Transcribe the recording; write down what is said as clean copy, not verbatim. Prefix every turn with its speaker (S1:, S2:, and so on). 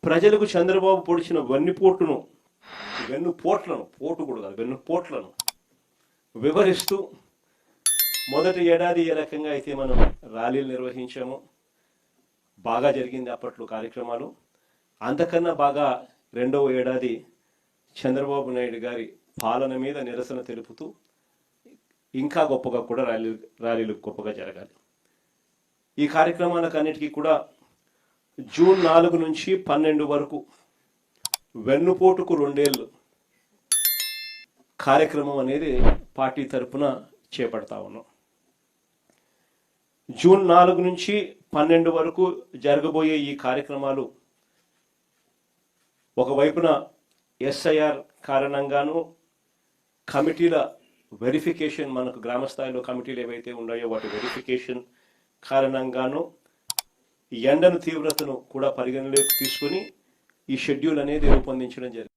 S1: ప్రజలకు చంద్రబాబు పొడిచిన వెన్నుపోట్లను పోటు కూడా కాదు వెన్నుపోట్లను వివరిస్తూ మొదటి ఏడాది ఏ రకంగా అయితే మనం ర్యాలీలు నిర్వహించామో బాగా జరిగింది అప్పట్లో కార్యక్రమాలు. అంతకన్నా బాగా రెండవ ఏడాది చంద్రబాబు నాయుడు గారి పాలన మీద నిరసన తెలుపుతూ ఇంకా గొప్పగా కూడా ర్యాలీలు గొప్పగా జరగాలి. ఈ కార్యక్రమాలకన్నిటికీ కూడా జూన్ 4 నుంచి 12 వరకు వెన్నుపోటుకు 2 ఏళ్ళు కార్యక్రమం అనేది పార్టీ తరఫున చేపడతా ఉన్నాం. జూన్ 4 నుంచి 12 వరకు జరగబోయే ఈ కార్యక్రమాలు ఒకవైపున ఎస్ఐఆర్ కారణంగాను కమిటీల వెరిఫికేషన్, మనకు గ్రామ స్థాయిలో కమిటీలు ఏవైతే ఉన్నాయో వాటి వెరిఫికేషన్ కారణంగాను ఎండను తీవ్రతను కూడా పరిగణలోకి తీసుకుని ఈ షెడ్యూల్ అనేది రూపొందించడం జరిగింది.